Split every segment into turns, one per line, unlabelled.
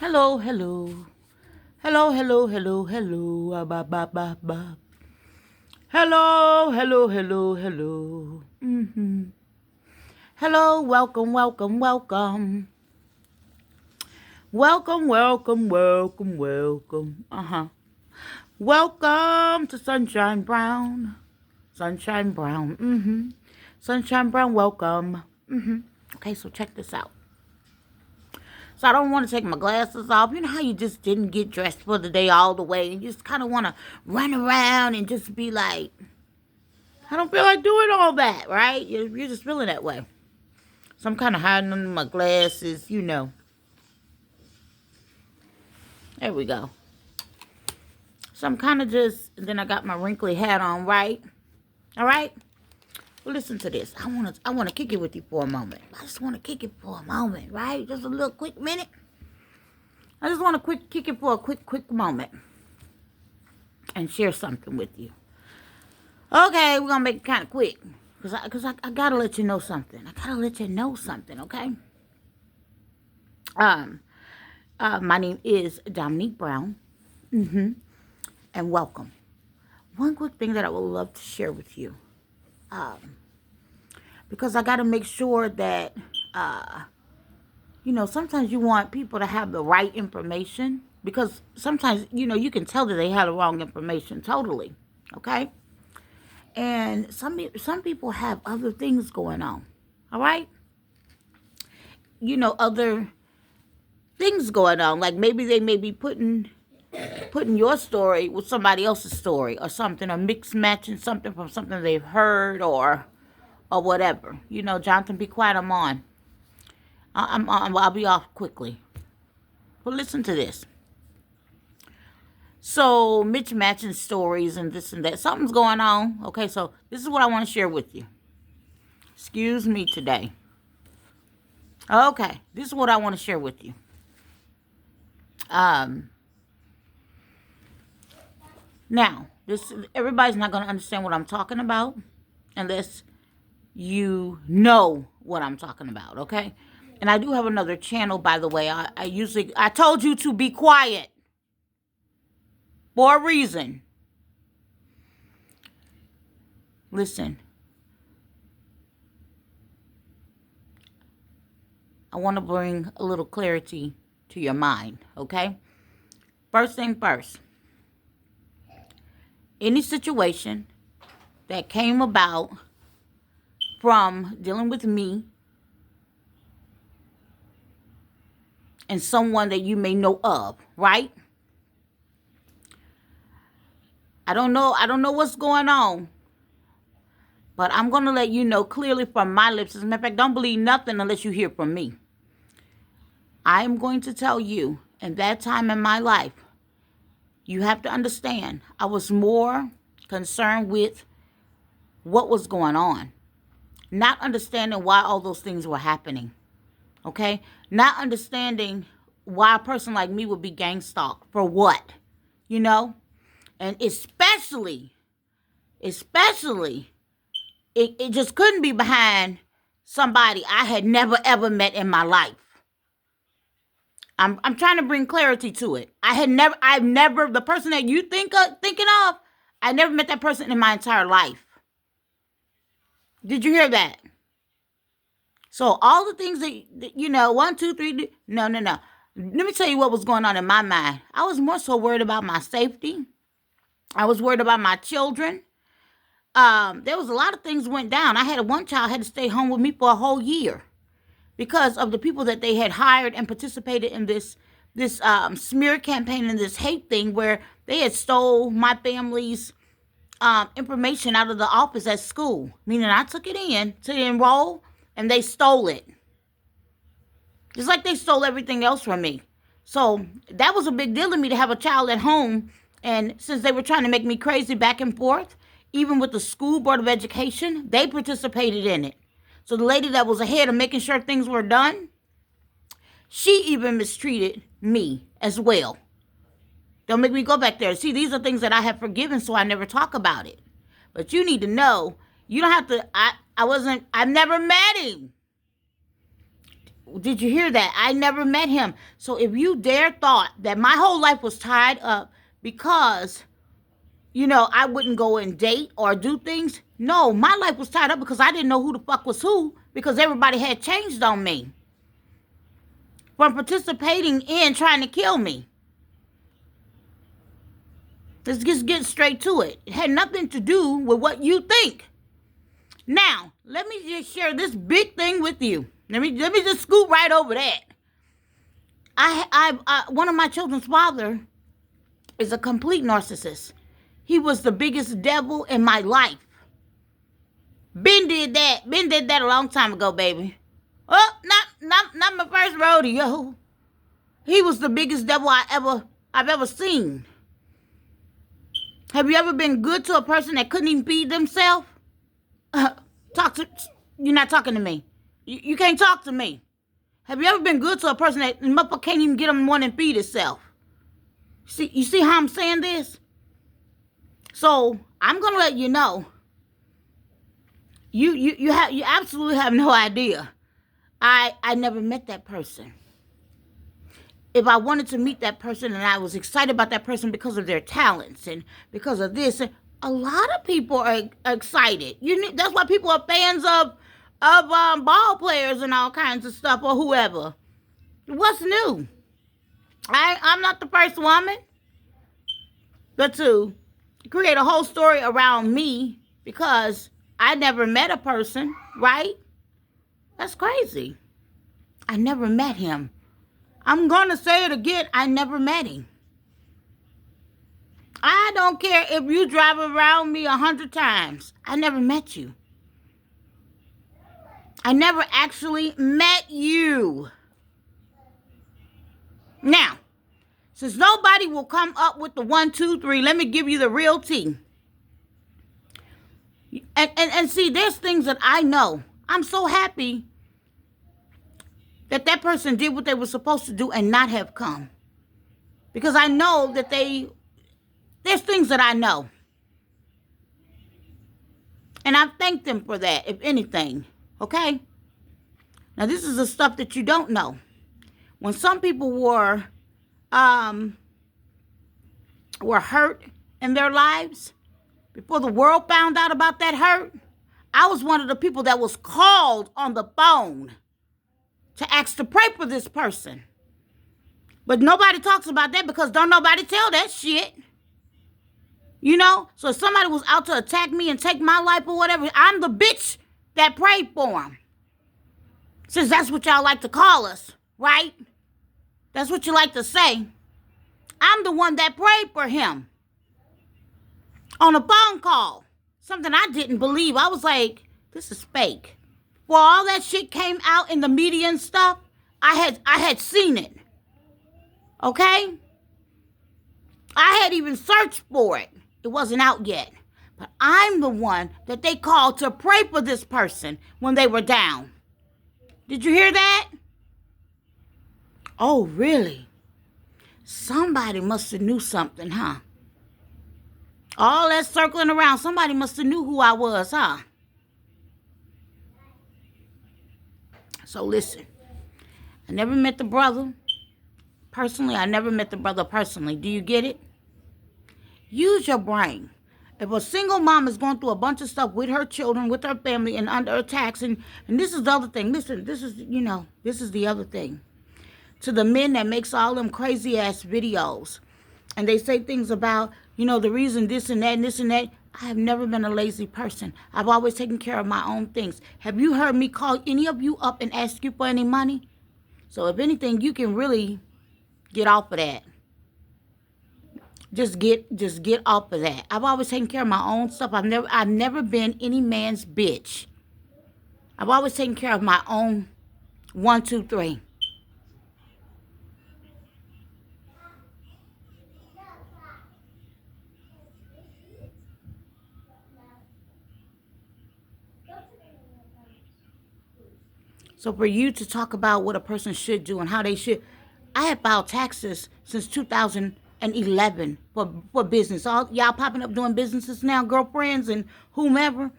Hello, hello. Hello, hello, hello, hello. Ba, ba, ba, ba. Hello, hello, hello, hello. Hello, welcome, welcome, welcome. Welcome, welcome, welcome, welcome. Welcome to Sunshine Brown. Sunshine Brown. Sunshine Brown, welcome. Okay, so check this out. So I don't want to take my glasses off. You know how you just didn't get dressed for the day all the way and you just kind of want to run around and just be like, I don't feel like doing all that, right? You're just feeling that way. So I'm kind of hiding under my glasses, you know. There we go. So I'm kind of just, and then I got my wrinkly hat on, right? All right? Well, listen to this. I want to kick it with you for a moment. I just want to kick it for a moment, right? Just a little quick minute. I just want to kick it for a quick moment and share something with you. Okay, we're gonna make it kind of quick, cause I gotta let you know something. I gotta let you know something, okay? Um, my name is Dominique Brown, and welcome. One quick thing that I would love to share with you, because I gotta make sure that, sometimes you want people to have the right information, because sometimes, you can tell that they have the wrong information totally, okay? And some people have other things going on, all right? Other things going on. Like maybe they may be putting your story with somebody else's story or something, or mix matching something from something they've heard or whatever. Jonathan, be quiet. I'm on. I'll be off quickly. But listen to this. So mix matching stories and this and that. Something's going on. Okay, so this is what I want to share with you. Excuse me today. Okay, this is what I want to share with you. Now, everybody's not going to understand what I'm talking about unless you know what I'm talking about, okay? And I do have another channel, by the way. I told you to be quiet for a reason. Listen, I want to bring a little clarity to your mind, okay? First thing first, any situation that came about from dealing with me and someone that you may know of, right? I don't know what's going on, but I'm going to let you know clearly from my lips. As a matter of fact, don't believe nothing unless you hear from me. I am going to tell you, in that time in my life, you have to understand, I was more concerned with what was going on, not understanding why all those things were happening, okay? Not understanding why a person like me would be gang stalked, for what, And especially, it just couldn't be behind somebody I had never ever met in my life. I'm trying to bring clarity to it. I've never, the person that you thinking of, I never met that person in my entire life. Did you hear that? So all the things that, 1, 2, 3, no. Let me tell you what was going on in my mind. I was more so worried about my safety. I was worried about my children. There was a lot of things went down. I had one child had to stay home with me for a whole year because of the people that they had hired and participated in this smear campaign and this hate thing where they had stole my family's information out of the office at school. Meaning I took it in to enroll and they stole it. Just like they stole everything else from me. So that was a big deal to me to have a child at home. And since they were trying to make me crazy back and forth, even with the school board of education, they participated in it. So the lady that was ahead of making sure things were done, she even mistreated me as well. Don't make me go back there. See, these are things that I have forgiven, so I never talk about it. But you need to know, you don't have to, I've never met him. Did you hear that? I never met him. So if you dare thought that my whole life was tied up because, I wouldn't go and date or do things. No, my life was tied up because I didn't know who the fuck was who because everybody had changed on me from participating in trying to kill me. Let's just get straight to it. It had nothing to do with what you think. Now, let me just share this big thing with you. Let me just scoot right over that. One of my children's father is a complete narcissist. He was the biggest devil in my life. Ben did that. Ben did that a long time ago, baby. Oh, not my first rodeo. He was the biggest devil I've ever seen. Have you ever been good to a person that couldn't even feed themselves? You're not talking to me. You can't talk to me. Have you ever been good to a person that can't even get them one and feed itself? You see how I'm saying this? So I'm gonna let you know. You absolutely have no idea. I never met that person. If I wanted to meet that person and I was excited about that person because of their talents and because of this, a lot of people are excited. That's why people are fans of ball players and all kinds of stuff or whoever. What's new? I'm not the first woman, but to create a whole story around me because I never met a person, right? That's crazy. I never met him. I'm going to say it again. I never met him. I don't care if you drive around me 100 times. I never met you. I never actually met you. Now, since nobody will come up with the 1, 2, 3, let me give you the real tea. And see, there's things that I know. I'm so happy that person did what they were supposed to do and not have come. Because I know that there's things that I know. And I thank them for that, if anything. Okay? Now, this is the stuff that you don't know. When some people were hurt in their lives, before the world found out about that hurt, I was one of the people that was called on the phone to ask to pray for this person. But nobody talks about that because don't nobody tell that shit. So if somebody was out to attack me and take my life or whatever, I'm the bitch that prayed for him. Since that's what y'all like to call us, right? That's what you like to say. I'm the one that prayed for him. On a phone call. Something I didn't believe. I was like, this is fake. Well, all that shit came out in the media and stuff, I had seen it. Okay? I had even searched for it. It wasn't out yet. But I'm the one that they called to pray for this person when they were down. Did you hear that? Oh, really? Somebody must have knew something, huh? All that circling around, somebody must have knew who I was, huh? So listen, I never met the brother personally. I never met the brother personally. Do you get it? Use your brain. If a single mom is going through a bunch of stuff with her children, with her family, and under attacks, and this is the other thing. Listen, this is the other thing. To the men that makes all them crazy ass videos, and they say things about, the reason this and that and this and that. I have never been a lazy person. I've always taken care of my own things. Have you heard me call any of you up and ask you for any money? So if anything, you can really get off of that. Just get off of that. I've always taken care of my own stuff. I've never been any man's bitch. I've always taken care of my own 1, 2, 3. So for you to talk about what a person should do and how they should, I have filed taxes since 2011 for business. All y'all popping up doing businesses now, girlfriends and whomever.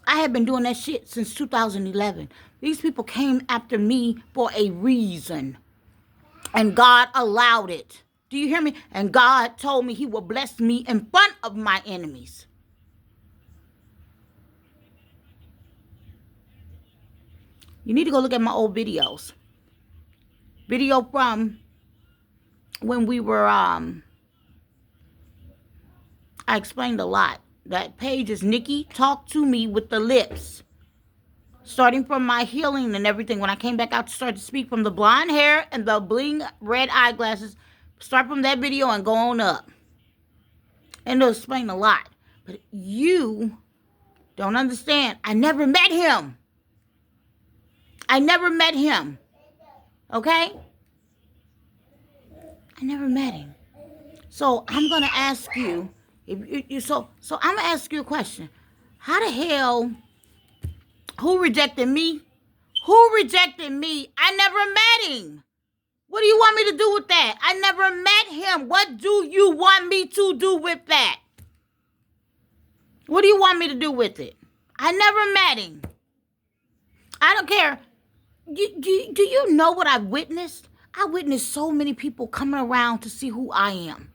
I have been doing that shit since 2011. These people came after me for a reason. And God allowed it. Do you hear me? And God told me he will bless me in front of my enemies. You need to go look at my old videos. Video from when we were, I explained a lot. That page is Nikki Talk to Me with the Lips. Starting from my healing and everything. When I came back out to start to speak, from the blonde hair and the bling red eyeglasses. Start from that video and go on up. And it'll explain a lot. But you don't understand. I never met him. I never met him. Okay? I never met him. So I'm going to ask you, so I'm going to ask you a question. How the hell, who rejected me? Who rejected me? I never met him. What do you want me to do with that? I never met him. What do you want me to do with that? What do you want me to do with it? I never met him. I don't care. Do you know what I've witnessed? I witnessed so many people coming around to see who I am.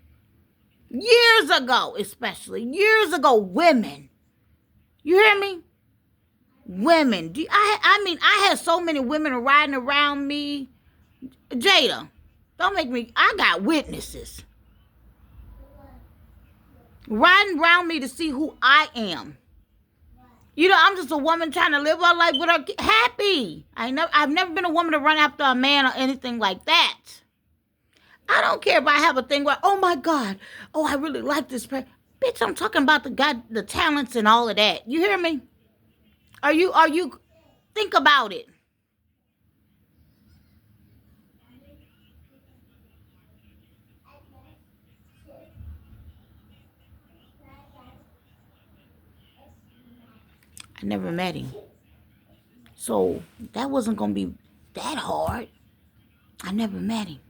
Years ago, especially. Years ago, women. You hear me? Women. I had so many women riding around me. Jada, don't make me. I got witnesses. Riding around me to see who I am. You know, I'm just a woman trying to live our life with her happy. I've never been a woman to run after a man or anything like that. I don't care if I have a thing where, oh my God, oh, I really like this person. Bitch, I'm talking about the talents and all of that. You hear me? Are you, think about it. I never met him. So that wasn't going to be that hard. I never met him.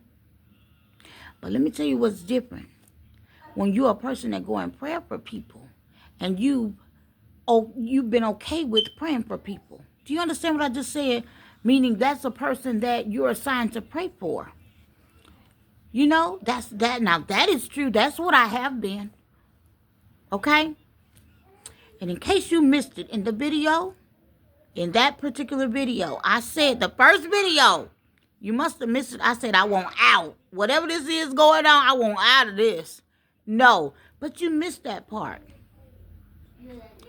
But let me tell you what's different. When you're a person that go and pray for people and you've been okay with praying for people. Do you understand what I just said? Meaning that's a person that you're assigned to pray for. You know, that's that. Now that is true. That's what I have been. Okay? And in case you missed it in the video, in that particular video, I said the first video, you must have missed it. I said I want out. Whatever this is going on, I want out of this. No, but you missed that part.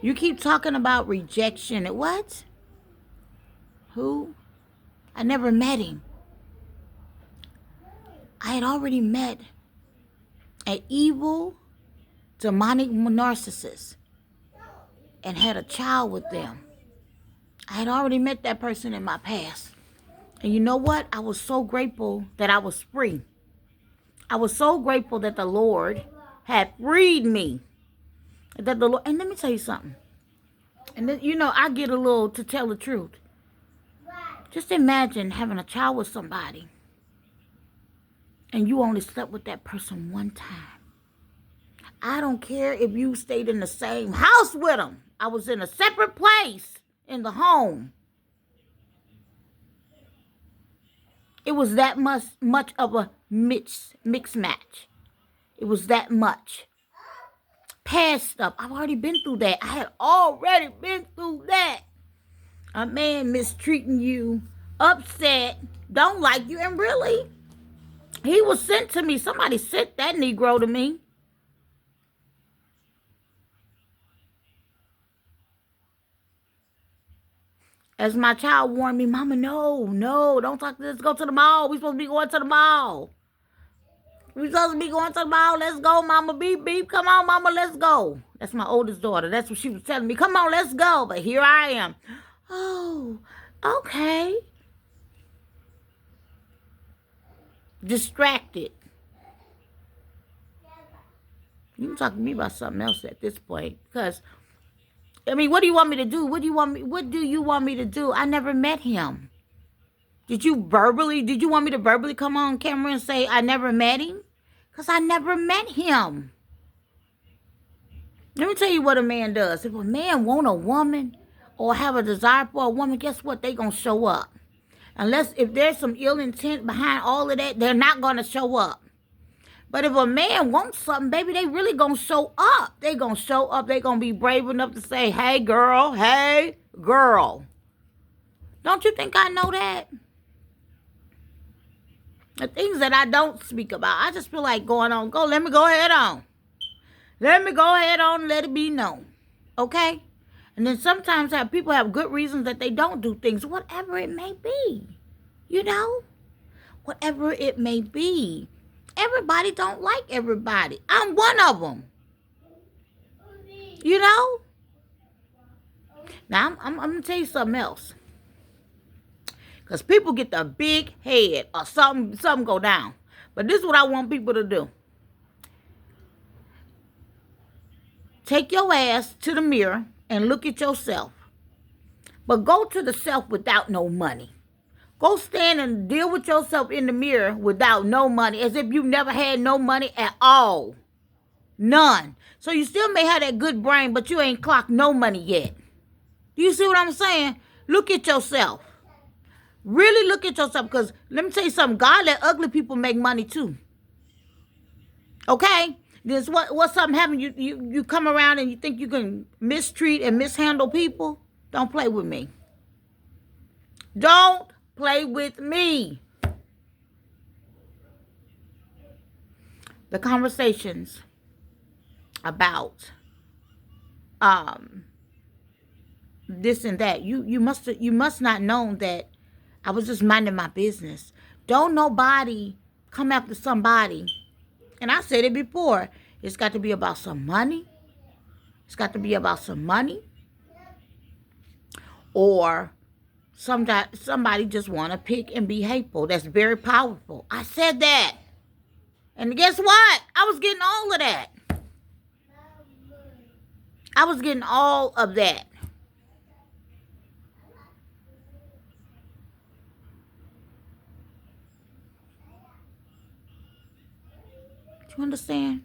You keep talking about rejection. What? Who? I never met him. I had already met an evil, demonic narcissist and had a child with them. I had already met that person in my past. And you know what? I was so grateful that I was free. I was so grateful that the Lord had freed me. And let me tell you something. And then, you know, I get a little to tell the truth. Just imagine having a child with somebody and you only slept with that person one time. I don't care if you stayed in the same house with them. I was in a separate place in the home. It was that much of a mixed match. It was that much. Past stuff. I've already been through that. I had already been through that. A man mistreating you, upset, don't like you, and really, he was sent to me. Somebody sent that Negro to me. As my child warned me, Mama, no, don't talk to this. Go to the mall. We supposed to be going to the mall. We supposed to be going to the mall. Let's go, Mama. Beep, beep. Come on, Mama. Let's go. That's my oldest daughter. That's what she was telling me. Come on, let's go. But here I am. Oh, okay. Distracted. You can talk to me about something else at this point. Because, I mean, what do you want me to do? What do you want me to do? I never met him. Did you want me to verbally come on camera and say I never met him? Because I never met him. Let me tell you what a man does. If a man want a woman, or have a desire for a woman, guess what? They gonna show up. Unless if there's some ill intent behind all of that, they're not gonna show up. But if a man wants something, baby, they really gonna show up. They gonna show up. They gonna be brave enough to say, hey, girl, hey, girl. Don't you think I know that? The things that I don't speak about, I just feel like going on. Let me go ahead on. Let me go ahead on and let it be known. Okay? And then sometimes people have good reasons that they don't do things, whatever it may be. You know? Whatever it may be. Everybody don't like everybody. I'm one of them. You know? Now, I'm going to tell you something else. Because people get the big head or something go down. But this is what I want people to do. Take your ass to the mirror and look at yourself. But go to the self without no money. Go stand and deal with yourself in the mirror without no money, as if you never had no money at all. None. So you still may have that good brain, but you ain't clocked no money yet. Do you see what I'm saying? Look at yourself. Really look at yourself, because let me tell you something. God let ugly people make money too. Okay? This what something happen, you come around and you think you can mistreat and mishandle people? Don't play with me. Don't play with me. The conversations about this and that. You must not know that I was just minding my business. Don't nobody come after somebody. And I said it before. It's got to be about some money. It's got to be about some money. Or somebody just want to pick and be hateful. That's very powerful. I said that. And guess what? I was getting all of that. I was getting all of that. Do you understand?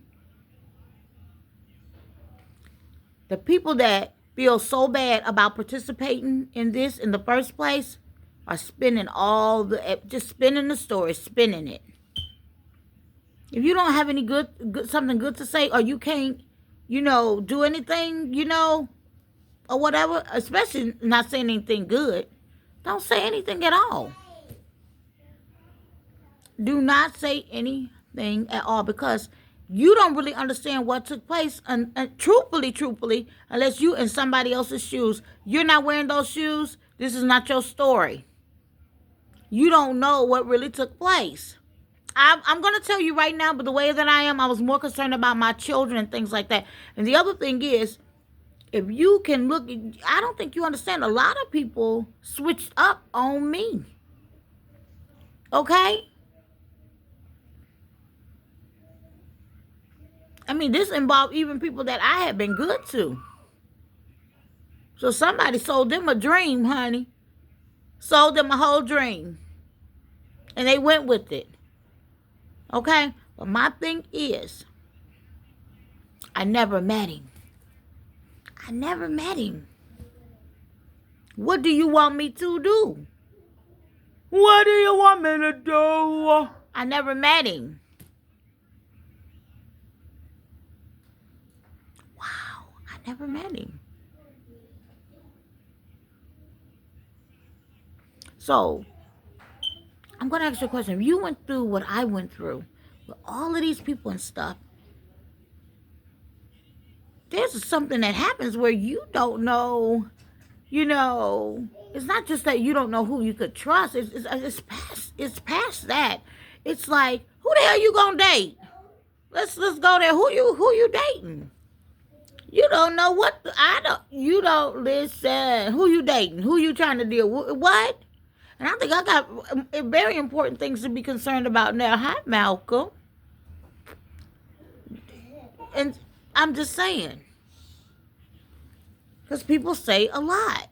The people that feel so bad about participating in this in the first place are spinning just spinning the story, spinning it. If you don't have any something good to say, or you can't, do anything, or whatever, especially not saying anything good, don't say anything at all. Do not say anything at all, because you don't really understand what took place. And truthfully, unless you in somebody else's shoes, you're not wearing those shoes. This is not your story. You don't know what really took place. I'm going to tell you right now, but the way that I am, I was more concerned about my children and things like that. And the other thing is, if you can look, I don't think you understand. A lot of people switched up on me. Okay? I mean, this involved even people that I had been good to. So somebody sold them a dream, honey. Sold them a whole dream. And they went with it. Okay? But my thing is, I never met him. I never met him. What do you want me to do? What do you want me to do? I never met him. Wow, I never met him. So, I'm going to ask you a question. If you went through what I went through with all of these people and stuff, there's something that happens where you don't know, it's not just that you don't know who you could trust. It's past that. It's like, who the hell you gonna date? Let's go there. Who you dating? You don't know you don't listen. Who you dating? Who you trying to deal with? What? And I think I got very important things to be concerned about now. Hi, Malcolm. And I'm just saying. Because people say a lot.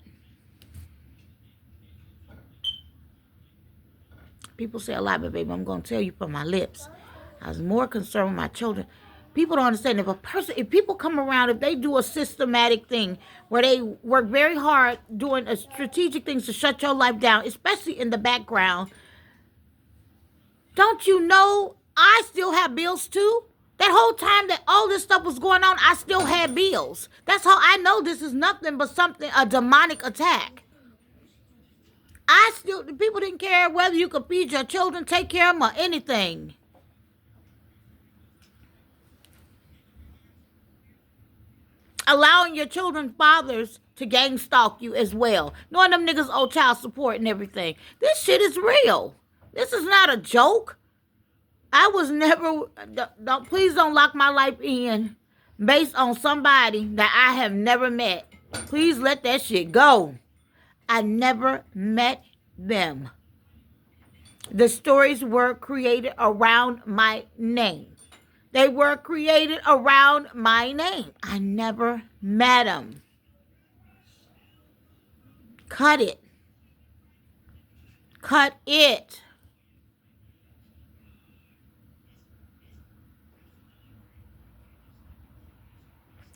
People say a lot, but baby, I'm going to tell you from my lips. I was more concerned with my children. People don't understand. If people come around, if they do a systematic thing where they work very hard doing a strategic things to shut your life down, especially in the background, don't you know I still have bills too? That whole time that all this stuff was going on, I still had bills. That's how I know this is nothing but a demonic attack. People didn't care whether you could feed your children, take care of them, or anything. Allowing your children's fathers to gang stalk you as well. Knowing them niggas owe child support and everything. This shit is real. This is not a joke. I was never, please don't lock my life in based on somebody that I have never met. Please let that shit go. I never met them. The stories were created around my name. They were created around my name. I never met them. Cut it. Cut it.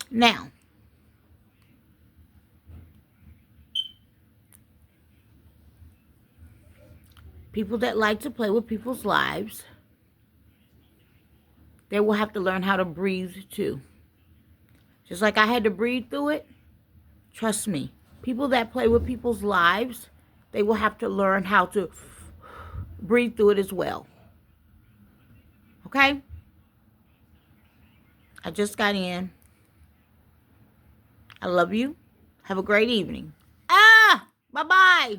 Now, people that like to play with people's lives, they will have to learn how to breathe too. Just like I had to breathe through it, trust me, people that play with people's lives, they will have to learn how to breathe through it as well. Okay? I just got in. I love you. Have a great evening. Bye-bye.